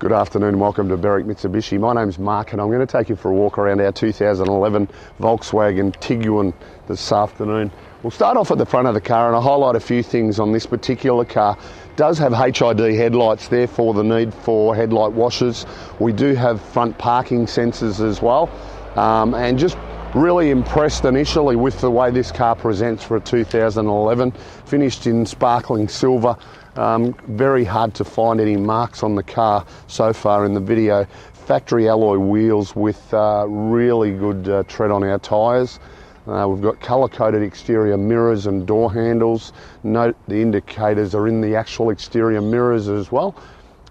Good afternoon and welcome to Berwick Mitsubishi. My name's Mark and I'm going to take you for a walk around our 2011 Volkswagen Tiguan this afternoon. We'll start off at the front of the car and I'll highlight a few things on this particular car. It does have HID headlights, therefore the need for headlight washers. We do have front parking sensors as well, and just really impressed initially with the way this car presents for a 2011, finished in sparkling silver. Very hard to find any marks on the car so far in the video. Factory alloy wheels with really good tread on our tyres. We've got colour-coded exterior mirrors and door handles. Note the indicators are in the actual exterior mirrors as well.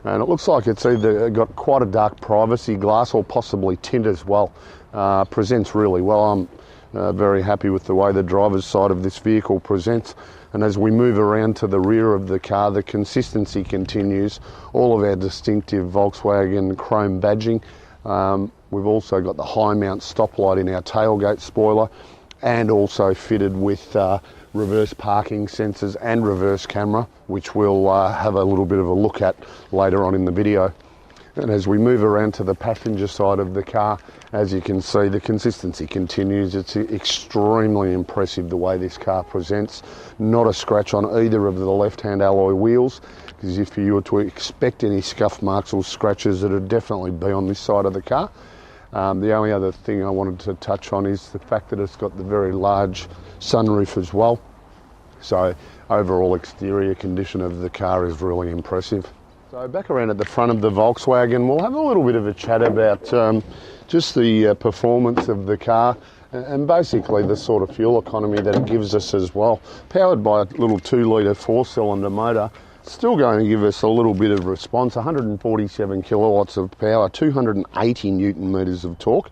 And it looks like it's either got quite a dark privacy glass or possibly tint as well. Presents really well. I'm very happy with the way the driver's side of this vehicle presents. And as we move around to the rear of the car, the consistency continues. All of our distinctive Volkswagen chrome badging. We've also got the high mount stoplight in our tailgate spoiler, and also fitted with reverse parking sensors and reverse camera, which we'll have a little bit of a look at later on in the video. And as we move around to the passenger side of the car, as you can see, the consistency continues. It's extremely impressive the way this car presents. Not a scratch on either of the left-hand alloy wheels, because if you were to expect any scuff marks or scratches, it would definitely be on this side of the car. The only other thing I wanted to touch on is the fact that it's got the very large sunroof as well. So overall exterior condition of the car is really impressive. So back around at the front of the Volkswagen, we'll have a little bit of a chat about just the performance of the car and basically the sort of fuel economy that it gives us as well. Powered by a little 2-litre 4-cylinder motor, still going to give us a little bit of response, 147 kilowatts of power, 280 newton metres of torque,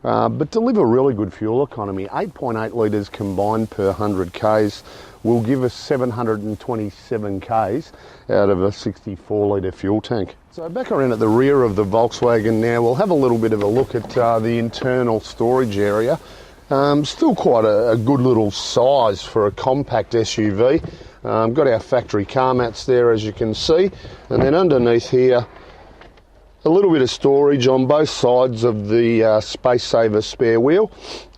but deliver really good fuel economy. 8.8 litres combined per 100 k's will give us 727 k's out of a 64-litre fuel tank. So back around at the rear of the Volkswagen now, we'll have a little bit of a look at the internal storage area. Still quite a good little size for a compact SUV. Got our factory car mats there, as you can see, and then underneath here a little bit of storage on both sides of the space saver spare wheel.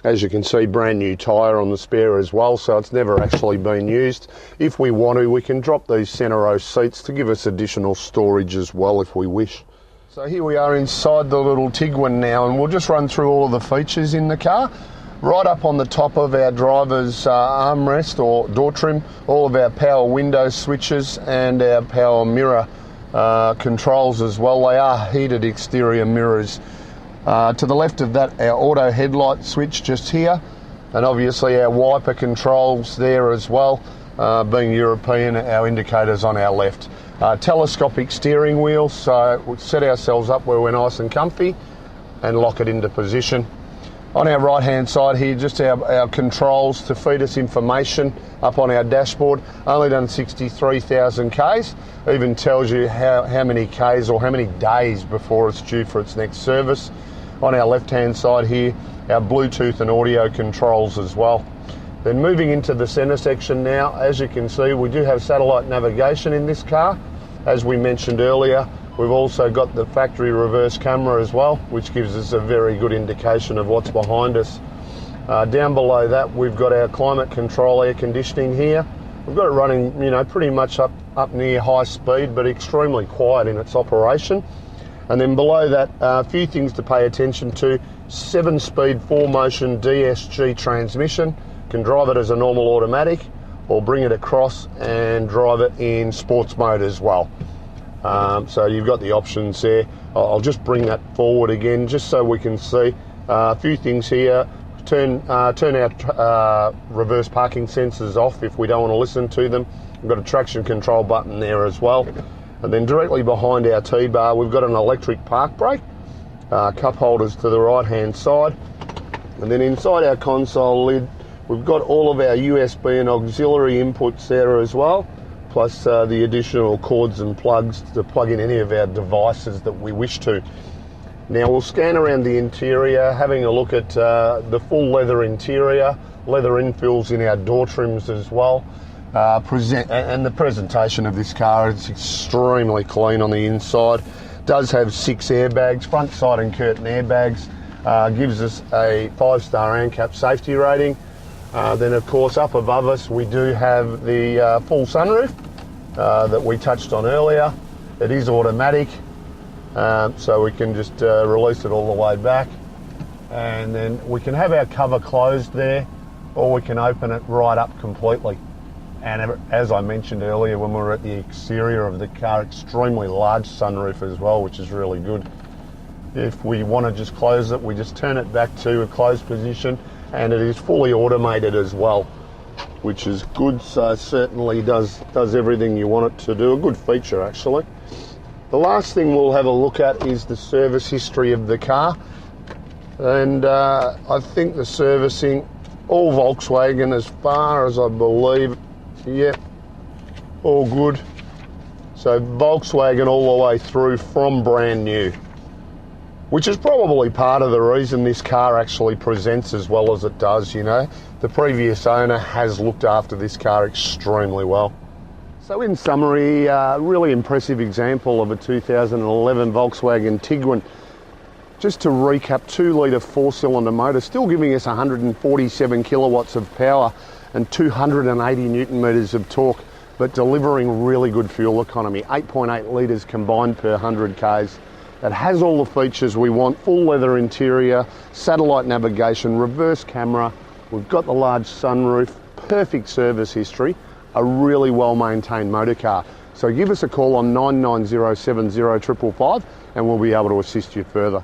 As you can see, brand new tyre on the spare as well, so it's never actually been used. If we want to, we can drop these centre row seats to give us additional storage as well if we wish. So here we are inside the little Tiguan now, and we'll just run through all of the features in the car. Right up on the top of our driver's armrest or door trim, all of our power window switches and our power mirror controls as well. They are heated exterior mirrors. To the left of that, our auto headlight switch just here, and obviously our wiper controls there as well. Being European, our indicators on our left. Telescopic steering wheel, so we'll set ourselves up where we're nice and comfy and lock it into position. On our right hand side here, just our controls to feed us information up on our dashboard. Only done 63,000 Ks, even tells you how many Ks or how many days before it's due for its next service. On our left hand side here, our Bluetooth and audio controls as well. Then moving into the centre section now, as you can see, we do have satellite navigation in this car. As we mentioned earlier, we've also got the factory reverse camera as well, which gives us a very good indication of what's behind us. Down below that, we've got our climate control air conditioning here. We've got it running, pretty much up near high speed, but extremely quiet in its operation. And then below that, a few things to pay attention to. 7-speed 4MOTION DSG transmission. Can drive it as a normal automatic or bring it across and drive it in sports mode as well. So you've got the options there. I'll just bring that forward again just so we can see a few things here. Turn our reverse parking sensors off if we don't want to listen to them. We've got a traction control button there as well. And then directly behind our T-bar, we've got an electric park brake, cup holders to the right hand side. And then inside our console lid, we've got all of our USB and auxiliary inputs there as well, plus the additional cords and plugs to plug in any of our devices that we wish to. Now we'll scan around the interior, having a look at the full leather interior, leather infills in our door trims as well. And the presentation of this car is extremely clean on the inside. Does have 6 airbags, front, side and curtain airbags. Gives us a 5-star ANCAP safety rating. Then of course up above us we do have the full sunroof that we touched on earlier. It is automatic, so we can just release it all the way back, and then we can have our cover closed there, or we can open it right up completely. And as I mentioned earlier when we were at the exterior of the car, extremely large sunroof as well, which is really good. If we want to just close it, we just turn it back to a closed position, and it is fully automated as well, which is good. So certainly does everything you want it to do. A good feature actually. The last thing we'll have a look at is the service history of the car, and I think the servicing, all Volkswagen as far as I believe, yep, all good. So Volkswagen all the way through from brand new, which is probably part of the reason this car actually presents as well as it does. You know, the previous owner has looked after this car extremely well. So in summary, really impressive example of a 2011 Volkswagen Tiguan. Just to recap, 2-litre 4-cylinder motor, still giving us 147 kilowatts of power and 280 newton meters of torque, but delivering really good fuel economy, 8.8 litres combined per 100 k's. It has all the features we want: full leather interior, satellite navigation, reverse camera, we've got the large sunroof, perfect service history, a really well maintained motor car. So give us a call on 99070555 and we'll be able to assist you further.